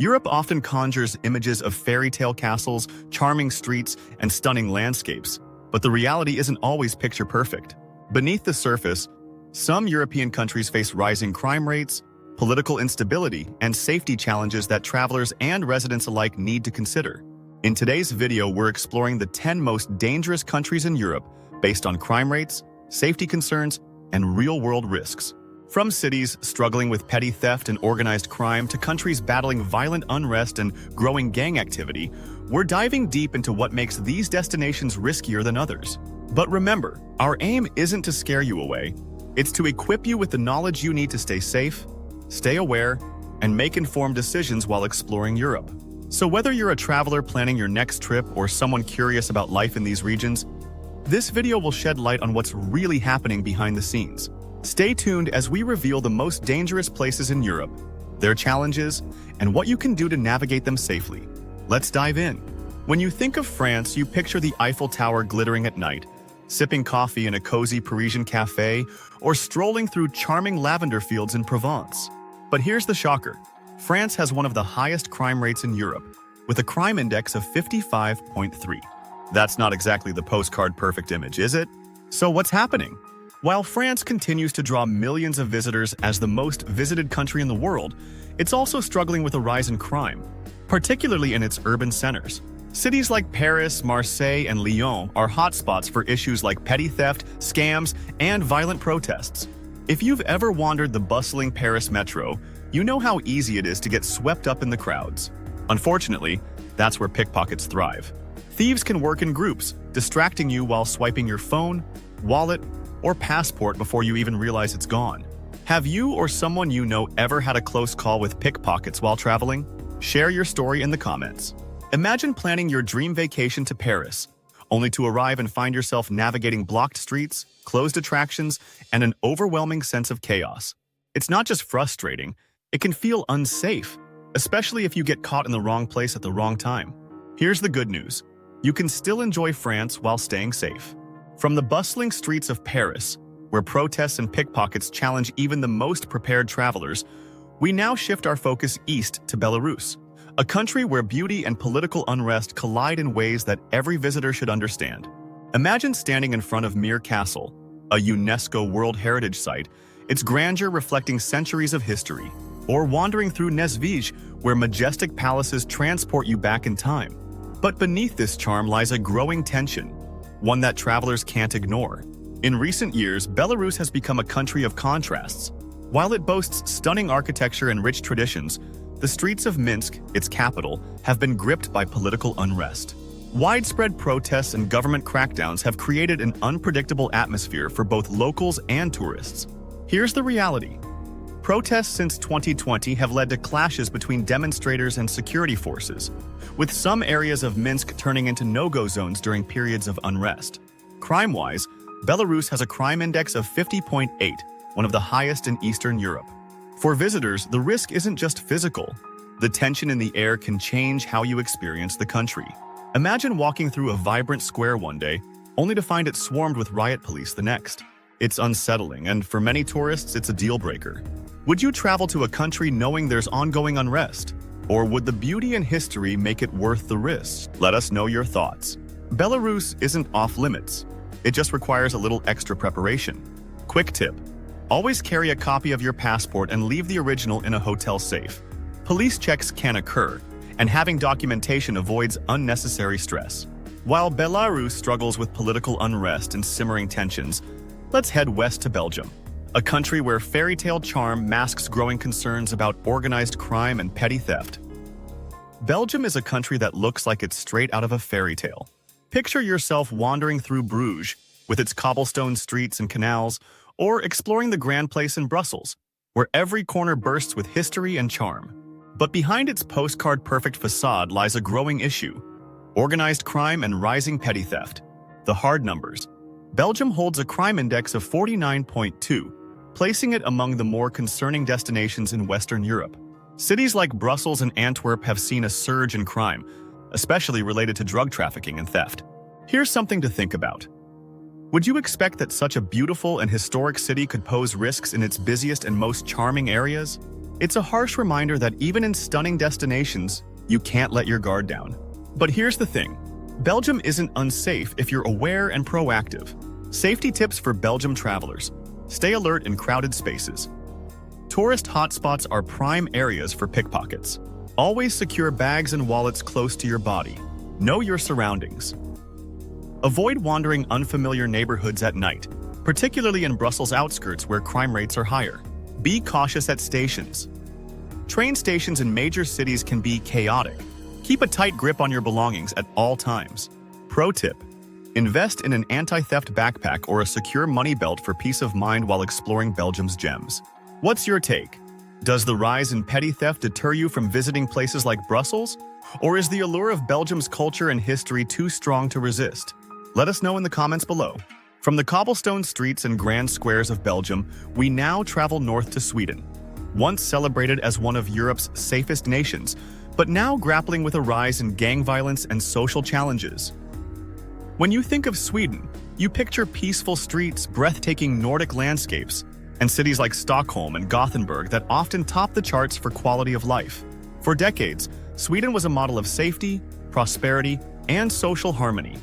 Europe often conjures images of fairy tale castles, charming streets, and stunning landscapes, but the reality isn't always picture perfect. Beneath the surface, some European countries face rising crime rates, political instability, and safety challenges that travelers and residents alike need to consider. In today's video, we're exploring the 10 most dangerous countries in Europe based on crime rates, safety concerns, and real-world risks. From cities struggling with petty theft and organized crime to countries battling violent unrest and growing gang activity, we're diving deep into what makes these destinations riskier than others. But remember, our aim isn't to scare you away. It's to equip you with the knowledge you need to stay safe, stay aware, and make informed decisions while exploring Europe. So whether you're a traveler planning your next trip or someone curious about life in these regions, this video will shed light on what's really happening behind the scenes. Stay tuned as we reveal the most dangerous places in Europe, their challenges, and what you can do to navigate them safely. Let's dive in. When you think of France, you picture the Eiffel Tower glittering at night, sipping coffee in a cozy Parisian cafe, or strolling through charming lavender fields in Provence. But here's the shocker. France has one of the highest crime rates in Europe, with a crime index of 55.3. That's not exactly the postcard perfect image, is it? So what's happening? While France continues to draw millions of visitors as the most visited country in the world, it's also struggling with a rise in crime, particularly in its urban centers. Cities like Paris, Marseille, and Lyon are hotspots for issues like petty theft, scams, and violent protests. If you've ever wandered the bustling Paris metro, you know how easy it is to get swept up in the crowds. Unfortunately, that's where pickpockets thrive. Thieves can work in groups, distracting you while swiping your phone, wallet, or passport before you even realize it's gone. Have you or someone you know ever had a close call with pickpockets while traveling? Share your story in the comments. Imagine planning your dream vacation to Paris, only to arrive and find yourself navigating blocked streets, closed attractions, and an overwhelming sense of chaos. It's not just frustrating, it can feel unsafe, especially if you get caught in the wrong place at the wrong time. Here's the good news. You can still enjoy France while staying safe. From the bustling streets of Paris, where protests and pickpockets challenge even the most prepared travelers, we now shift our focus east to Belarus, a country where beauty and political unrest collide in ways that every visitor should understand. Imagine standing in front of Mir Castle, a UNESCO World Heritage Site, its grandeur reflecting centuries of history, or wandering through Nesvizh, where majestic palaces transport you back in time. But beneath this charm lies a growing tension, one that travelers can't ignore. In recent years, Belarus has become a country of contrasts. While it boasts stunning architecture and rich traditions, the streets of Minsk, its capital, have been gripped by political unrest. Widespread protests and government crackdowns have created an unpredictable atmosphere for both locals and tourists. Here's the reality. Protests since 2020 have led to clashes between demonstrators and security forces, with some areas of Minsk turning into no-go zones during periods of unrest. Crime-wise, Belarus has a crime index of 50.8, one of the highest in Eastern Europe. For visitors, the risk isn't just physical. The tension in the air can change how you experience the country. Imagine walking through a vibrant square one day, only to find it swarmed with riot police the next. It's unsettling, and for many tourists, it's a deal-breaker. Would you travel to a country knowing there's ongoing unrest? Or would the beauty and history make it worth the risk? Let us know your thoughts. Belarus isn't off-limits. It just requires a little extra preparation. Quick tip. Always carry a copy of your passport and leave the original in a hotel safe. Police checks can occur, and having documentation avoids unnecessary stress. While Belarus struggles with political unrest and simmering tensions, let's head west to Belgium, a country where fairy tale charm masks growing concerns about organized crime and petty theft. Belgium is a country that looks like it's straight out of a fairy tale. Picture yourself wandering through Bruges, with its cobblestone streets and canals, or exploring the Grand Place in Brussels, where every corner bursts with history and charm. But behind its postcard-perfect facade lies a growing issue: organized crime and rising petty theft. The hard numbers. Belgium holds a crime index of 49.2, placing it among the more concerning destinations in Western Europe. Cities like Brussels and Antwerp have seen a surge in crime, especially related to drug trafficking and theft. Here's something to think about. Would you expect that such a beautiful and historic city could pose risks in its busiest and most charming areas? It's a harsh reminder that even in stunning destinations, you can't let your guard down. But here's the thing. Belgium isn't unsafe if you're aware and proactive. Safety tips for Belgium travelers. Stay alert in crowded spaces. Tourist hotspots are prime areas for pickpockets. Always secure bags and wallets close to your body. Know your surroundings. Avoid wandering unfamiliar neighborhoods at night, particularly in Brussels' outskirts where crime rates are higher. Be cautious at stations. Train stations in major cities can be chaotic. Keep a tight grip on your belongings at all times. Pro tip: invest in an anti-theft backpack or a secure money belt for peace of mind while exploring Belgium's gems. What's your take? Does the rise in petty theft deter you from visiting places like Brussels? Or is the allure of Belgium's culture and history too strong to resist? Let us know in the comments below. From the cobblestone streets and grand squares of Belgium, we now travel north to Sweden. Once celebrated as one of Europe's safest nations, but now grappling with a rise in gang violence and social challenges. When you think of Sweden, you picture peaceful streets, breathtaking Nordic landscapes, and cities like Stockholm and Gothenburg that often top the charts for quality of life. For decades, Sweden was a model of safety, prosperity, and social harmony.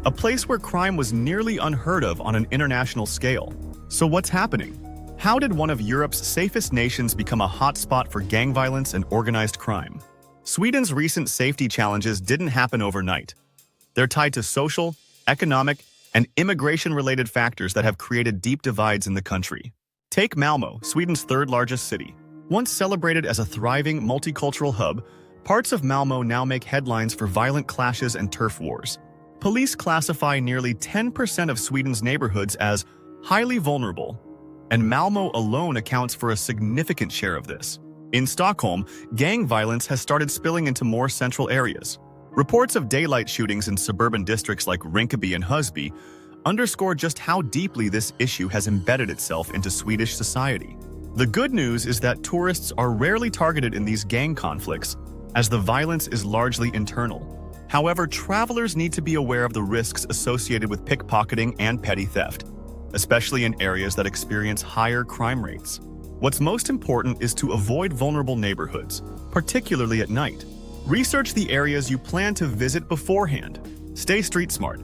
A place where crime was nearly unheard of on an international scale. So what's happening? How did one of Europe's safest nations become a hotspot for gang violence and organized crime? Sweden's recent safety challenges didn't happen overnight. They're tied to social, economic, and immigration-related factors that have created deep divides in the country. Take Malmö, Sweden's third-largest city. Once celebrated as a thriving, multicultural hub, parts of Malmö now make headlines for violent clashes and turf wars. Police classify nearly 10% of Sweden's neighborhoods as highly vulnerable, and Malmö alone accounts for a significant share of this. In Stockholm, gang violence has started spilling into more central areas. Reports of daylight shootings in suburban districts like Rinkeby and Husby underscore just how deeply this issue has embedded itself into Swedish society. The good news is that tourists are rarely targeted in these gang conflicts, as the violence is largely internal. However, travelers need to be aware of the risks associated with pickpocketing and petty theft, especially in areas that experience higher crime rates. What's most important is to avoid vulnerable neighborhoods, particularly at night. Research the areas you plan to visit beforehand. Stay street smart.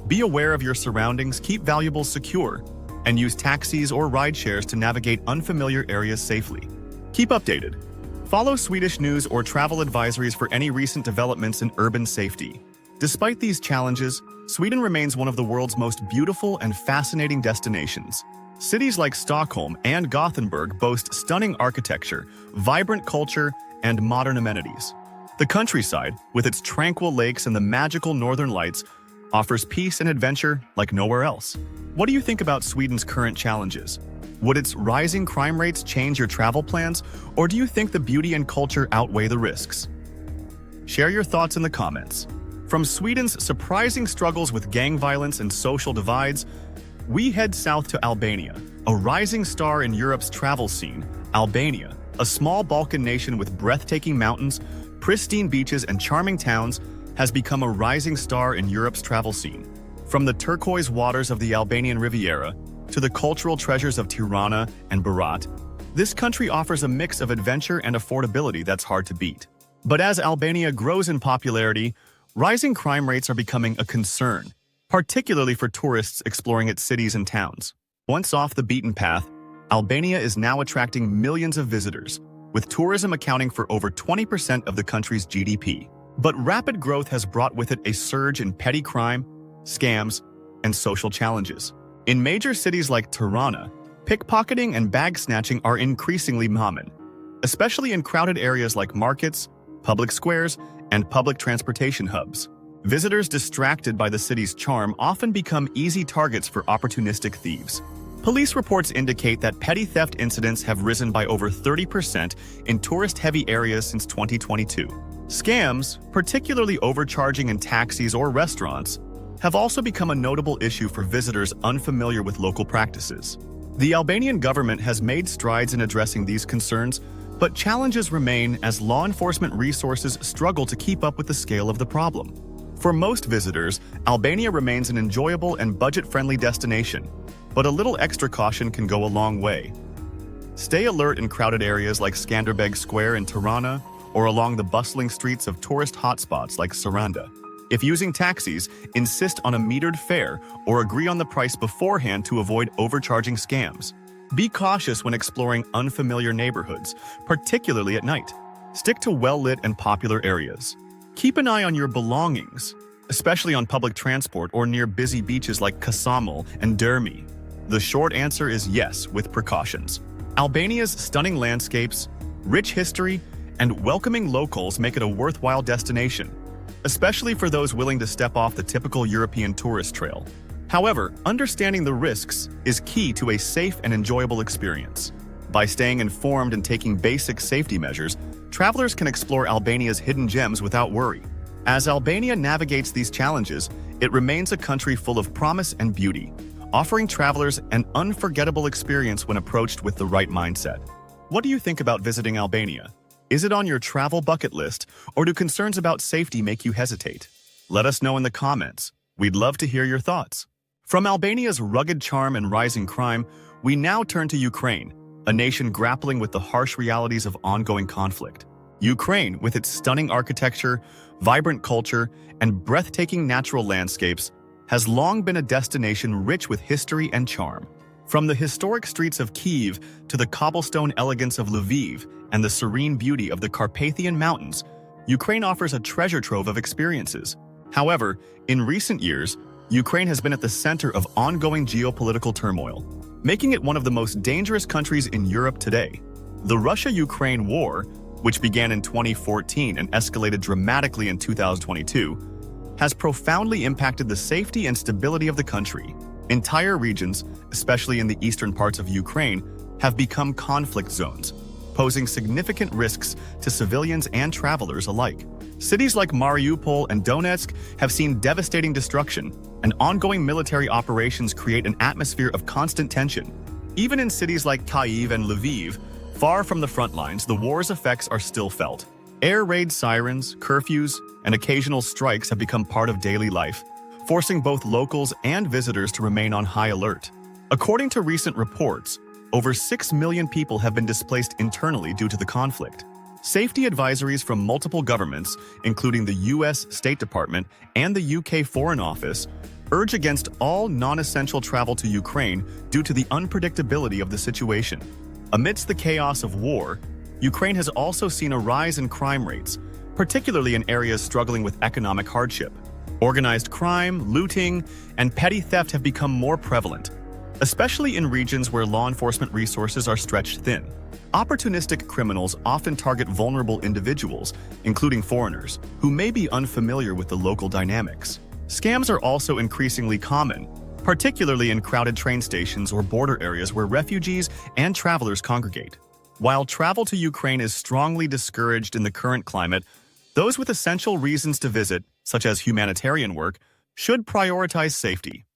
Be aware of your surroundings, keep valuables secure, and use taxis or ride shares to navigate unfamiliar areas safely. Keep updated. Follow Swedish news or travel advisories for any recent developments in urban safety. Despite these challenges, Sweden remains one of the world's most beautiful and fascinating destinations. Cities like Stockholm and Gothenburg boast stunning architecture, vibrant culture, and modern amenities. The countryside, with its tranquil lakes and the magical northern lights, offers peace and adventure like nowhere else. What do you think about Sweden's current challenges? Would its rising crime rates change your travel plans, or do you think the beauty and culture outweigh the risks? Share your thoughts in the comments. From Sweden's surprising struggles with gang violence and social divides, we head south to Albania, a rising star in Europe's travel scene. Albania, a small Balkan nation with breathtaking mountains, pristine beaches, and charming towns, has become a rising star in Europe's travel scene. From the turquoise waters of the Albanian Riviera to the cultural treasures of Tirana and Berat, this country offers a mix of adventure and affordability that's hard to beat. But as Albania grows in popularity, rising crime rates are becoming a concern, particularly for tourists exploring its cities and towns. Once off the beaten path, Albania is now attracting millions of visitors, with tourism accounting for over 20% of the country's GDP. But rapid growth has brought with it a surge in petty crime, scams, and social challenges. In major cities like Tirana, pickpocketing and bag snatching are increasingly common, especially in crowded areas like markets, public squares, and public transportation hubs. Visitors distracted by the city's charm often become easy targets for opportunistic thieves. Police reports indicate that petty theft incidents have risen by over 30% in tourist-heavy areas since 2022. Scams, particularly overcharging in taxis or restaurants, have also become a notable issue for visitors unfamiliar with local practices. The Albanian government has made strides in addressing these concerns, but challenges remain as law enforcement resources struggle to keep up with the scale of the problem. For most visitors, Albania remains an enjoyable and budget-friendly destination, but a little extra caution can go a long way. Stay alert in crowded areas like Skanderbeg Square in Tirana or along the bustling streets of tourist hotspots like Saranda. If using taxis, insist on a metered fare or agree on the price beforehand to avoid overcharging scams. Be cautious when exploring unfamiliar neighborhoods, particularly at night. Stick to well-lit and popular areas. Keep an eye on your belongings, especially on public transport or near busy beaches like Kasamel and Dermi. The short answer is yes, with precautions. Albania's stunning landscapes, rich history, and welcoming locals make it a worthwhile destination, especially for those willing to step off the typical European tourist trail. However, understanding the risks is key to a safe and enjoyable experience. By staying informed and taking basic safety measures, travelers can explore Albania's hidden gems without worry. As Albania navigates these challenges, it remains a country full of promise and beauty, offering travelers an unforgettable experience when approached with the right mindset. What do you think about visiting Albania? Is it on your travel bucket list, or do concerns about safety make you hesitate? Let us know in the comments. We'd love to hear your thoughts. From Albania's rugged charm and rising crime, we now turn to Ukraine, a nation grappling with the harsh realities of ongoing conflict. Ukraine, with its stunning architecture, vibrant culture, and breathtaking natural landscapes, has long been a destination rich with history and charm. From the historic streets of Kyiv to the cobblestone elegance of Lviv and the serene beauty of the Carpathian Mountains, Ukraine offers a treasure trove of experiences. However, in recent years, Ukraine has been at the center of ongoing geopolitical turmoil, making it one of the most dangerous countries in Europe today. The Russia-Ukraine war, which began in 2014 and escalated dramatically in 2022, has profoundly impacted the safety and stability of the country. Entire regions, especially in the eastern parts of Ukraine, have become conflict zones, posing significant risks to civilians and travelers alike. Cities like Mariupol and Donetsk have seen devastating destruction, and ongoing military operations create an atmosphere of constant tension. Even in cities like Kyiv and Lviv, far from the front lines, the war's effects are still felt. Air raid sirens, curfews, and occasional strikes have become part of daily life, forcing both locals and visitors to remain on high alert. According to recent reports, over 6 million people have been displaced internally due to the conflict. Safety advisories from multiple governments, including the US State Department and the UK Foreign Office, urge against all non-essential travel to Ukraine due to the unpredictability of the situation. Amidst the chaos of war, Ukraine has also seen a rise in crime rates, particularly in areas struggling with economic hardship. Organized crime, looting, and petty theft have become more prevalent, especially in regions where law enforcement resources are stretched thin. Opportunistic criminals often target vulnerable individuals, including foreigners, who may be unfamiliar with the local dynamics. Scams are also increasingly common, particularly in crowded train stations or border areas where refugees and travelers congregate. While travel to Ukraine is strongly discouraged in the current climate, those with essential reasons to visit, such as humanitarian work, should prioritize safety.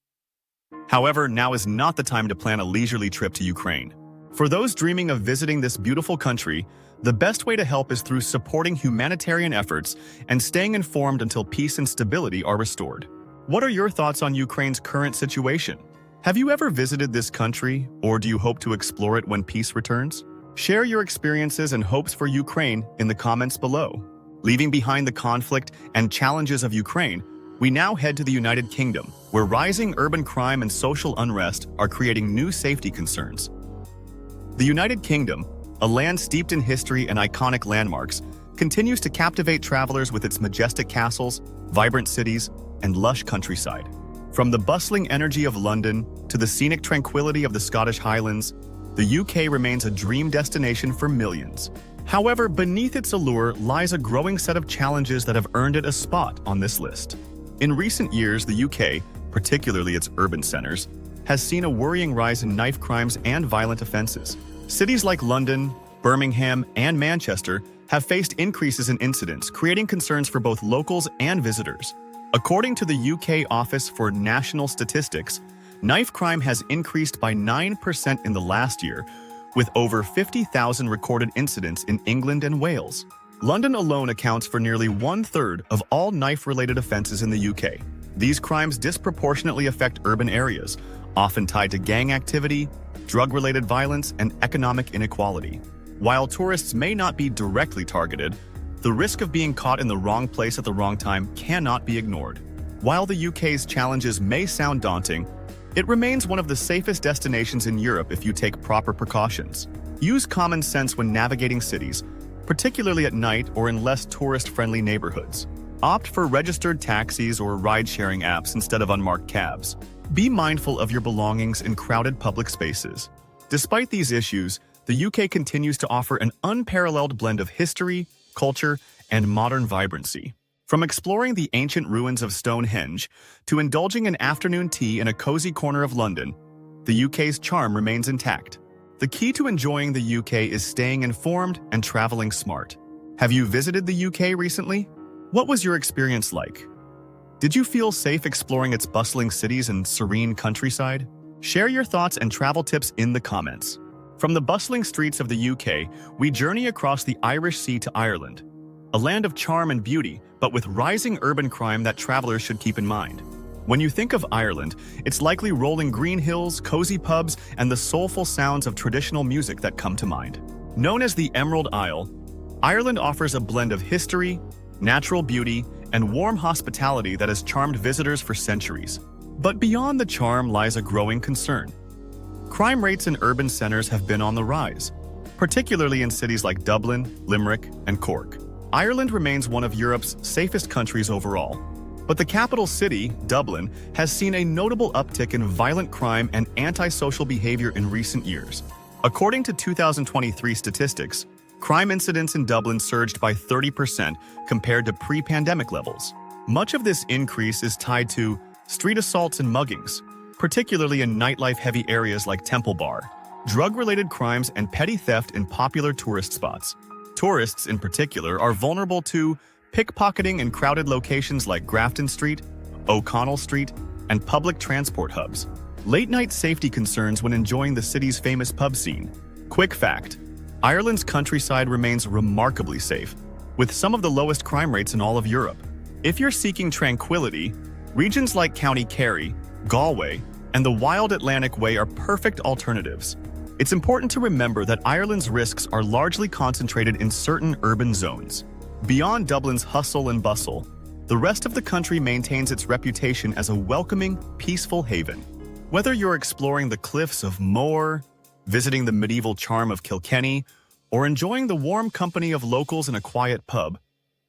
However, now is not the time to plan a leisurely trip to Ukraine. For those dreaming of visiting this beautiful country, the best way to help is through supporting humanitarian efforts and staying informed until peace and stability are restored. What are your thoughts on Ukraine's current situation? Have you ever visited this country, or do you hope to explore it when peace returns? Share your experiences and hopes for Ukraine in the comments below. Leaving behind the conflict and challenges of Ukraine, we now head to the United Kingdom, where rising urban crime and social unrest are creating new safety concerns. The United Kingdom, a land steeped in history and iconic landmarks, continues to captivate travelers with its majestic castles, vibrant cities, and lush countryside. From the bustling energy of London to the scenic tranquility of the Scottish Highlands, the UK remains a dream destination for millions. However, beneath its allure lies a growing set of challenges that have earned it a spot on this list. In recent years, the UK, particularly its urban centers, has seen a worrying rise in knife crimes and violent offenses. Cities like London, Birmingham, and Manchester have faced increases in incidents, creating concerns for both locals and visitors. According to the UK Office for National Statistics, knife crime has increased by 9% in the last year, with over 50,000 recorded incidents in England and Wales. London alone accounts for nearly 1/3 of all knife-related offenses in the UK. These crimes disproportionately affect urban areas, often tied to gang activity, drug-related violence, and economic inequality. While tourists may not be directly targeted, the risk of being caught in the wrong place at the wrong time cannot be ignored. While the UK's challenges may sound daunting, it remains one of the safest destinations in Europe if you take proper precautions. Use common sense when navigating cities, particularly at night or in less tourist-friendly neighborhoods. Opt for registered taxis or ride-sharing apps instead of unmarked cabs. Be mindful of your belongings in crowded public spaces. Despite these issues, the UK continues to offer an unparalleled blend of history, culture, and modern vibrancy. From exploring the ancient ruins of Stonehenge to indulging in afternoon tea in a cozy corner of London, the UK's charm remains intact. The key to enjoying the UK is staying informed and traveling smart. Have you visited the UK recently? What was your experience like? Did you feel safe exploring its bustling cities and serene countryside? Share your thoughts and travel tips in the comments. From the bustling streets of the UK, we journey across the Irish Sea to Ireland, a land of charm and beauty, but with rising urban crime that travelers should keep in mind. When you think of Ireland, it's likely rolling green hills, cozy pubs, and the soulful sounds of traditional music that come to mind. Known as the Emerald Isle, Ireland offers a blend of history, natural beauty, and warm hospitality that has charmed visitors for centuries. But beyond the charm lies a growing concern. Crime rates in urban centers have been on the rise, particularly in cities like Dublin, Limerick, and Cork. Ireland remains one of Europe's safest countries overall, but the capital city, Dublin, has seen a notable uptick in violent crime and antisocial behavior in recent years. According to 2023 statistics, crime incidents in Dublin surged by 30% compared to pre-pandemic levels. Much of this increase is tied to street assaults and muggings, particularly in nightlife-heavy areas like Temple Bar, drug-related crimes, and petty theft in popular tourist spots. Tourists, in particular, are vulnerable to pickpocketing in crowded locations like Grafton Street, O'Connell Street, and public transport hubs. Late-night safety concerns when enjoying the city's famous pub scene. Quick fact: Ireland's countryside remains remarkably safe, with some of the lowest crime rates in all of Europe. If you're seeking tranquility, regions like County Kerry, Galway, and the wild Atlantic Way are perfect alternatives. It's important to remember that Ireland's risks are largely concentrated in certain urban zones. Beyond Dublin's hustle and bustle, the rest of the country maintains its reputation as a welcoming, peaceful haven. Whether you're exploring the cliffs of Moher, visiting the medieval charm of Kilkenny, or enjoying the warm company of locals in a quiet pub,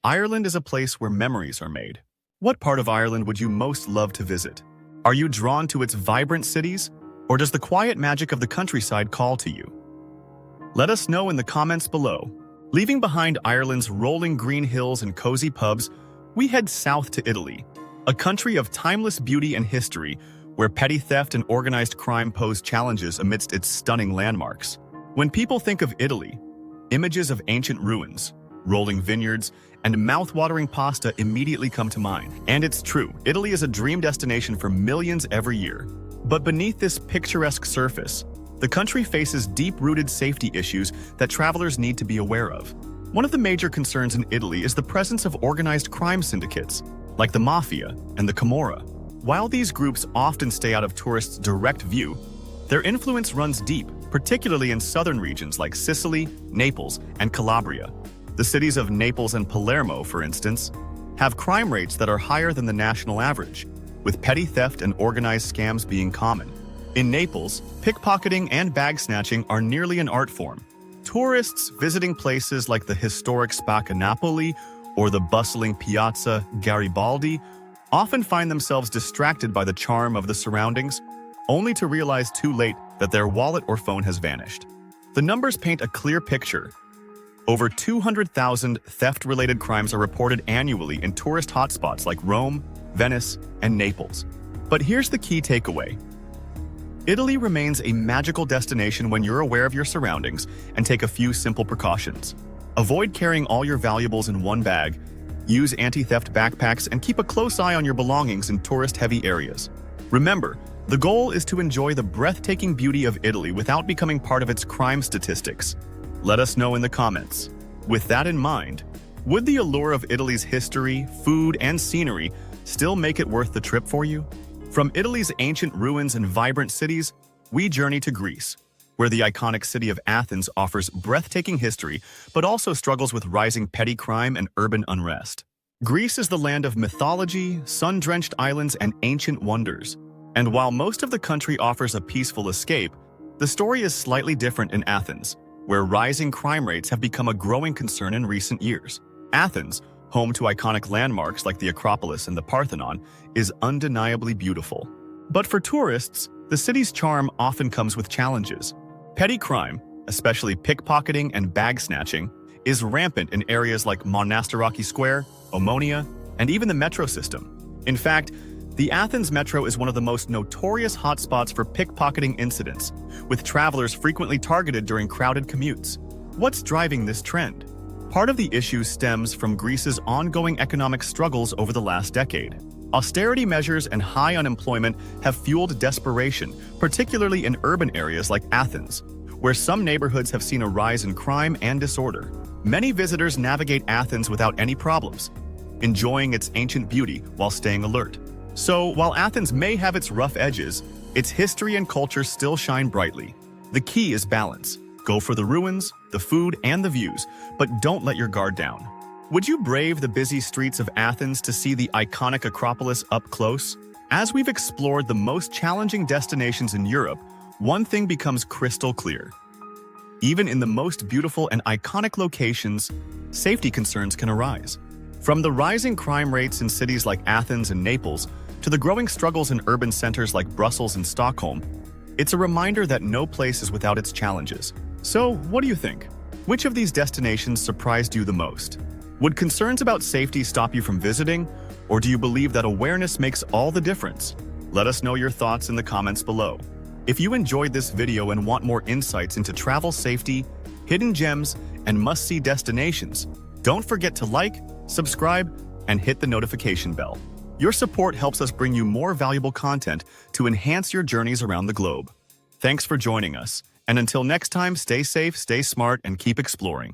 Ireland is a place where memories are made. What part of Ireland would you most love to visit? Are you drawn to its vibrant cities, or does the quiet magic of the countryside call to you? Let us know in the comments below. Leaving behind Ireland's rolling green hills and cozy pubs, we head south to Italy, a country of timeless beauty and history where petty theft and organized crime pose challenges amidst its stunning landmarks. When people think of Italy, images of ancient ruins, rolling vineyards, and mouth-watering pasta immediately come to mind. And it's true, Italy is a dream destination for millions every year. But beneath this picturesque surface, the country faces deep-rooted safety issues that travelers need to be aware of. One of the major concerns in Italy is the presence of organized crime syndicates, like the Mafia and the Camorra. While these groups often stay out of tourists' direct view, their influence runs deep, particularly in southern regions like Sicily, Naples, and Calabria. The cities of Naples and Palermo, for instance, have crime rates that are higher than the national average, with petty theft and organized scams being common. In Naples, pickpocketing and bag snatching are nearly an art form. Tourists visiting places like the historic Spacca Napoli or the bustling Piazza Garibaldi often find themselves distracted by the charm of the surroundings, only to realize too late that their wallet or phone has vanished. The numbers paint a clear picture. Over 200,000 theft-related crimes are reported annually in tourist hotspots like Rome, Venice, and Naples. But here's the key takeaway. Italy remains a magical destination when you're aware of your surroundings and take a few simple precautions. Avoid carrying all your valuables in one bag, use anti-theft backpacks, and keep a close eye on your belongings in tourist-heavy areas. Remember, the goal is to enjoy the breathtaking beauty of Italy without becoming part of its crime statistics. Let us know in the comments. With that in mind, would the allure of Italy's history, food, and scenery still make it worth the trip for you? From Italy's ancient ruins and vibrant cities, we journey to Greece, where the iconic city of Athens offers breathtaking history, but also struggles with rising petty crime and urban unrest. Greece is the land of mythology, sun-drenched islands, and ancient wonders. And while most of the country offers a peaceful escape, the story is slightly different in Athens, where rising crime rates have become a growing concern in recent years. Athens, home to iconic landmarks like the Acropolis and the Parthenon, is undeniably beautiful. But for tourists, the city's charm often comes with challenges. Petty crime, especially pickpocketing and bag snatching, is rampant in areas like Monastiraki Square, Omonia, and even the metro system. In fact, the Athens metro is one of the most notorious hotspots for pickpocketing incidents, with travelers frequently targeted during crowded commutes. What's driving this trend? Part of the issue stems from Greece's ongoing economic struggles over the last decade. Austerity measures and high unemployment have fueled desperation, particularly in urban areas like Athens, where some neighborhoods have seen a rise in crime and disorder. Many visitors navigate Athens without any problems, enjoying its ancient beauty while staying alert. So, while Athens may have its rough edges, its history and culture still shine brightly. The key is balance. Go for the ruins, the food, and the views, but don't let your guard down. Would you brave the busy streets of Athens to see the iconic Acropolis up close? As we've explored the most challenging destinations in Europe, one thing becomes crystal clear. Even in the most beautiful and iconic locations, safety concerns can arise. From the rising crime rates in cities like Athens and Naples to the growing struggles in urban centers like Brussels and Stockholm, it's a reminder that no place is without its challenges. So, what do you think? Which of these destinations surprised you the most? Would concerns about safety stop you from visiting, or do you believe that awareness makes all the difference? Let us know your thoughts in the comments below. If you enjoyed this video and want more insights into travel safety, hidden gems, and must-see destinations, don't forget to like, subscribe, and hit the notification bell. Your support helps us bring you more valuable content to enhance your journeys around the globe. Thanks for joining us, and until next time, stay safe, stay smart, and keep exploring.